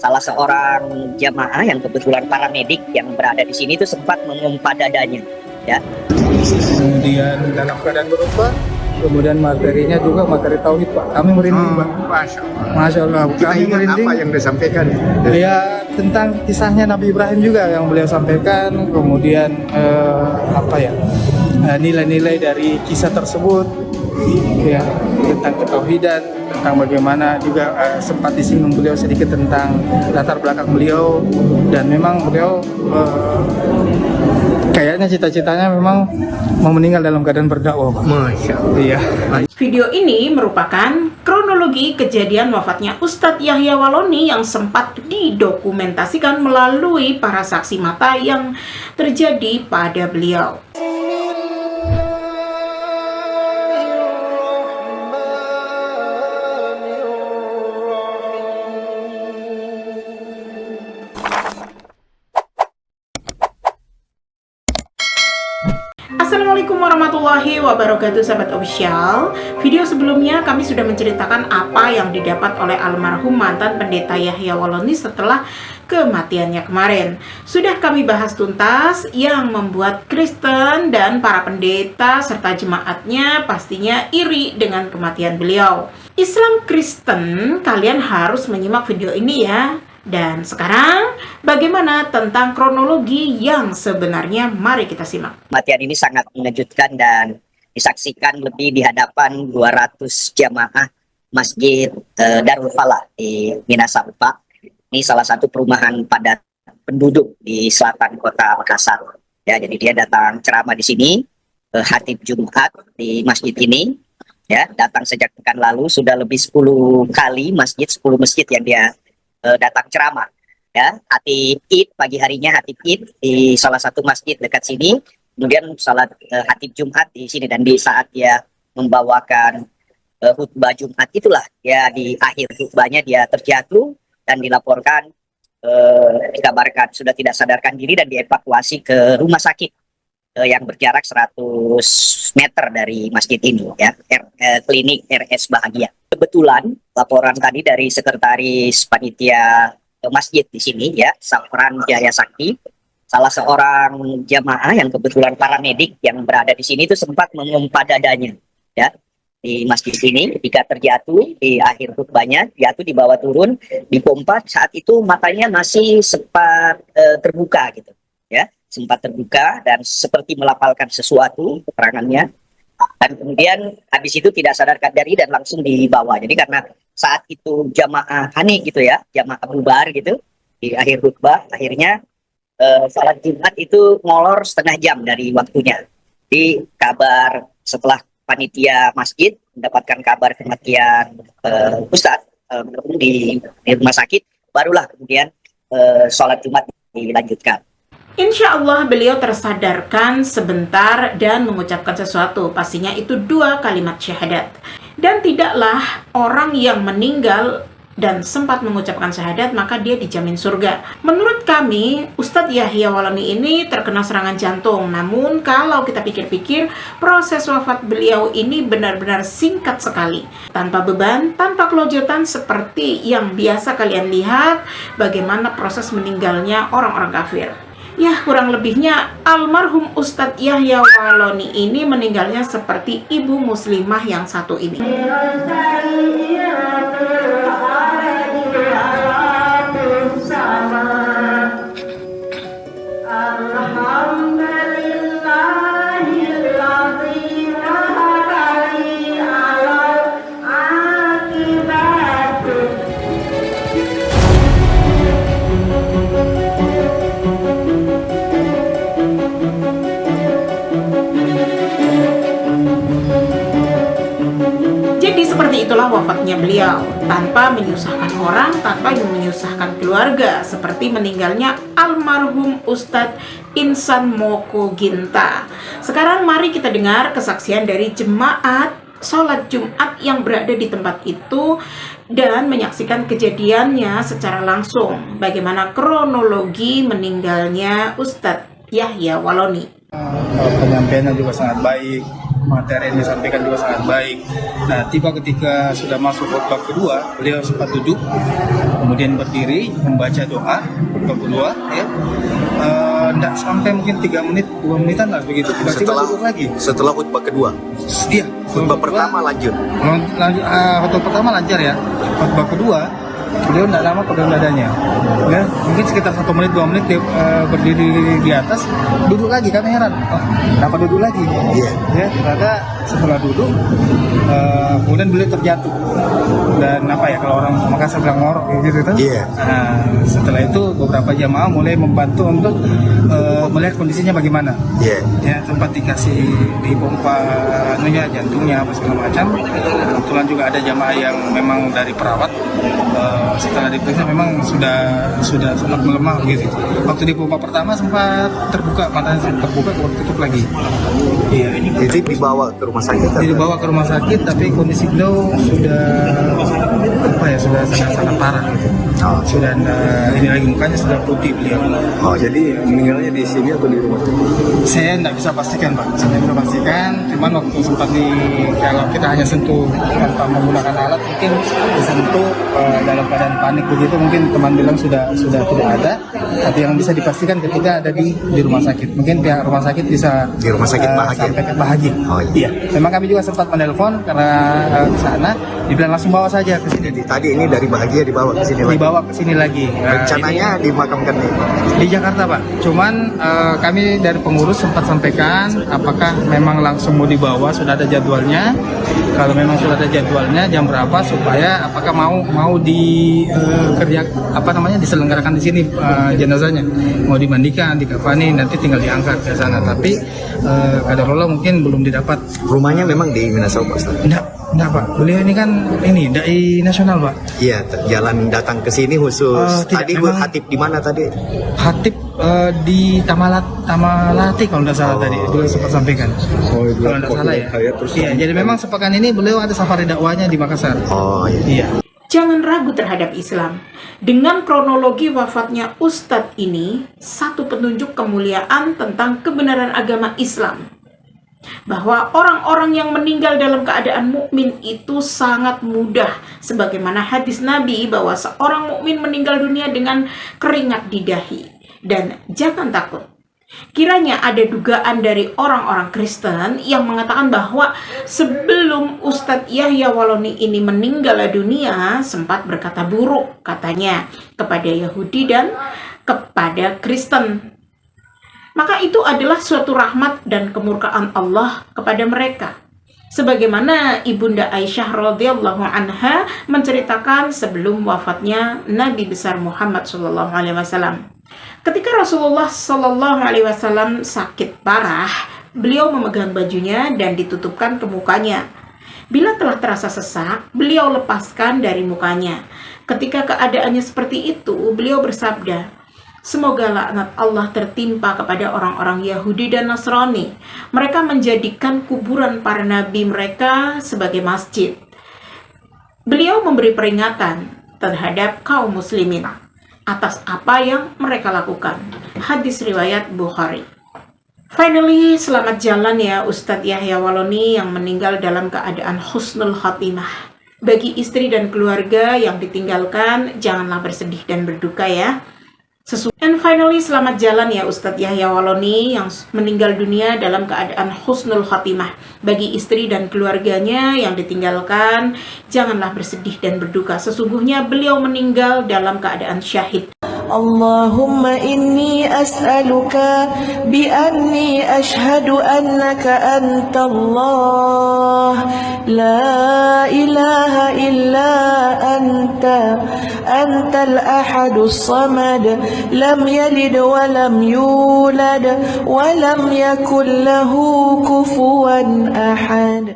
salah seorang jamaah yang kebetulan paramedik yang berada di sini itu sempat mengumpat dadanya, ya. Kemudian dalam keadaan berubah, kemudian materinya juga materi tauhid, Pak. Kami merinding, Pak. Masya Allah. Kita Kami ingat merinding. apa yang disampaikan? Ya, tentang kisahnya Nabi Ibrahim juga yang beliau sampaikan, kemudian nilai-nilai dari kisah tersebut, ya, tentang ketauhidan, tentang bagaimana juga sempat disinggung beliau sedikit tentang latar belakang beliau, dan memang beliau kayaknya cita-citanya memang mau meninggal dalam keadaan berdakwah, Pak. Masya Allah. Iya. Video ini merupakan kronologi kejadian wafatnya Ustadz Yahya Waloni yang sempat didokumentasikan melalui para saksi mata yang terjadi pada beliau. Assalamualaikum warahmatullahi wabarakatuh, sahabat official. Video sebelumnya kami sudah menceritakan apa yang didapat oleh almarhum mantan pendeta Yahya Waloni setelah kematiannya kemarin. Sudah kami bahas tuntas yang membuat Kristen dan para pendeta serta jemaatnya pastinya iri dengan kematian beliau. Islam Kristen, kalian harus menyimak video ini ya. Dan sekarang, bagaimana tentang kronologi yang sebenarnya? Mari kita simak. Kematian ini sangat mengejutkan dan disaksikan lebih di hadapan 200 jamaah Masjid Darul Falah di Minasarupa. Ini salah satu perumahan padat penduduk di selatan kota Makassar. Ya, jadi dia datang ceramah di sini, khatib Jumat di masjid ini. Ya, datang sejak pekan lalu, sudah lebih 10 kali 10 masjid yang dia datang ceramah, ya. Khatib Id, pagi harinya khatib Id di salah satu masjid dekat sini, kemudian salat khatib Jumat di sini, dan di saat dia membawakan khutbah Jumat itulah ya, di akhir khutbahnya dia terjatuh dan dilaporkan dikabarkan sudah tidak sadarkan diri dan dievakuasi ke rumah sakit yang berjarak 100 meter dari masjid ini, ya, klinik RS Bahagia. Kebetulan laporan tadi dari sekretaris panitia masjid di sini, ya, Safran Jaya Sakti, salah seorang jamaah yang kebetulan paramedik yang berada di sini itu sempat mengumpat dadanya, ya, di masjid ini ketika terjatuh di akhir khutbahnya, jatuh, dibawa turun, dipompa. Saat itu matanya masih sempat terbuka gitu, ya, sempat terbuka dan seperti melafalkan sesuatu keterangannya. Dan kemudian habis itu tidak sadarkan diri dan langsung dibawa. Jadi karena saat itu jamaah panik gitu ya, jamaah bubar gitu di akhir khutbah, akhirnya salat Jumat itu molor setengah jam dari waktunya. Di kabar setelah panitia masjid mendapatkan kabar kematian Ustadz di rumah sakit, barulah kemudian sholat Jumat dilanjutkan. Insya Allah beliau tersadarkan sebentar dan mengucapkan sesuatu. Pastinya itu 2 kalimat syahadat. Dan tidaklah orang yang meninggal dan sempat mengucapkan syahadat maka dia dijamin surga. Menurut kami, Ustadz Yahya Waloni ini terkena serangan jantung. Namun kalau kita pikir-pikir, proses wafat beliau ini benar-benar singkat sekali. Tanpa beban, tanpa kelojotan seperti yang biasa kalian lihat bagaimana proses meninggalnya orang-orang kafir. Ya, kurang lebihnya almarhum Ustadz Yahya Waloni ini meninggalnya seperti ibu muslimah yang satu ini. Jadi seperti itulah wafatnya beliau, tanpa menyusahkan orang, tanpa menyusahkan keluarga, seperti meninggalnya almarhum Ustadz Insan Moko Ginta. Sekarang mari kita dengar kesaksian dari jemaat sholat Jumat yang berada di tempat itu dan menyaksikan kejadiannya secara langsung, bagaimana kronologi meninggalnya Ustadz Yahya Waloni. Penyampaiannya juga sangat baik, materi yang disampaikan juga sangat baik. Nah, tiba ketika sudah masuk khutbah kedua, beliau sempat duduk, kemudian berdiri membaca doa khutbah kedua, ya. Tidak sampai mungkin 3 menit, 2 menitan lah begitu. Tiba-tiba duduk lagi. Setelah khutbah kedua. Iya. Khutbah pertama lanjut. Khutbah pertama lancar ya. Khutbah kedua beliau tidak lama pegang dadanya, ya mungkin sekitar 1 menit 2 menit dia berdiri di atas, duduk lagi. Kami heran, kenapa duduk lagi? Ya ternyata setelah duduk kemudian beliau terjatuh, dan apa ya, kalau orang Makassar bilang ngorok gitu kan. Nah, setelah itu beberapa jamaah mulai membantu untuk melihat kondisinya bagaimana. Ya sempat dikasih dipompa jantungnya apa segala macam. Kebetulan juga ada jamaah yang memang dari perawat, setelah diperiksa memang sudah sempat melemah gitu. Waktu di pompa pertama sempat terbuka, matanya sempat terbuka, kemudian tutup lagi. Iya. Itu dibawa ke rumah sakit. Dibawa ke rumah sakit, tapi kondisi beliau sudah sudah sangat parah gitu. Sudah ini lagi mukanya sudah putih beliau. Jadi meninggalnya di sini atau di rumah? Saya tidak bisa pastikan, Pak. Saya tidak bisa pastikan. Cuman waktu sempat kalau kita hanya sentuh tanpa menggunakan alat, mungkin disentuh dalam keadaan panik begitu, mungkin teman bilang sudah tidak ada. Tapi yang bisa dipastikan ketika ada di rumah sakit. Mungkin pihak rumah sakit bisa di rumah sakit Bahagia. Sampai ke Bahagia. Iya. Memang kami juga sempat menelpon karena ke sana, dibilang langsung bawa saja ke sini. Jadi tadi ini dari Bahagia dibawa ke sini lagi. Dibawa ke sini lagi. Rencananya dimakamkan di Jakarta, Pak. Cuman kami dari pengurus sempat sampaikan apakah memang langsung mau dibawa, sudah ada jadwalnya. Kalau memang sudah ada jadwalnya jam berapa, supaya apakah mau diselenggarakan di sini jenazahnya, mau dimandikan, dikafani, nanti tinggal diangkat ke sana. Tapi kadarullah mungkin belum didapat. Rumahnya memang di Minasau, Pak? Enggak, Pak. Beliau ini kan dai nasional, Pak. Iya, jalan datang ke sini khusus. Tadi memang, khatib di mana tadi? Khatib di Tamalati kalau tidak salah tadi. Beliau sempat sampaikan. Kalau tidak salah ya. Iya, jadi memang sepekan ini beliau ada safari dakwahnya di Makassar. Iya. Jangan ragu terhadap Islam. Dengan kronologi wafatnya Ustadz ini, satu petunjuk kemuliaan tentang kebenaran agama Islam. Bahwa orang-orang yang meninggal dalam keadaan mukmin itu sangat mudah, sebagaimana hadis Nabi bahwa seorang mukmin meninggal dunia dengan keringat di dahi. Dan jangan takut, kiranya ada dugaan dari orang-orang Kristen yang mengatakan bahwa sebelum Ustadz Yahya Waloni ini meninggal dunia sempat berkata buruk katanya kepada Yahudi dan kepada Kristen. Maka itu adalah suatu rahmat dan kemurkaan Allah kepada mereka. Sebagaimana Ibunda Aisyah radhiyallahu anha menceritakan sebelum wafatnya Nabi besar Muhammad SAW. Ketika Rasulullah SAW sakit parah, beliau memegang bajunya dan ditutupkan ke mukanya. Bila telah terasa sesak, beliau lepaskan dari mukanya. Ketika keadaannya seperti itu, beliau bersabda, "Semoga laknat Allah tertimpa kepada orang-orang Yahudi dan Nasrani. Mereka menjadikan kuburan para nabi mereka sebagai masjid." Beliau memberi peringatan terhadap kaum muslimin atas apa yang mereka lakukan. Hadis riwayat Bukhari. Finally, selamat jalan ya Ustadz Yahya Waloni yang meninggal dalam keadaan husnul khatimah. Bagi istri dan keluarga yang ditinggalkan, janganlah bersedih dan berduka ya. And finally, selamat jalan ya Ustadz Yahya Waloni yang meninggal dunia dalam keadaan husnul khatimah. Bagi istri dan keluarganya yang ditinggalkan, janganlah bersedih dan berduka. Sesungguhnya beliau meninggal dalam keadaan syahid. Allahumma inni as'aluka bi'anni ashhadu annaka anta Allah la ilaha illa anta antal ahadus samad lam yalid wa lam yulad wa lam yakul lahu kufuwan ahad.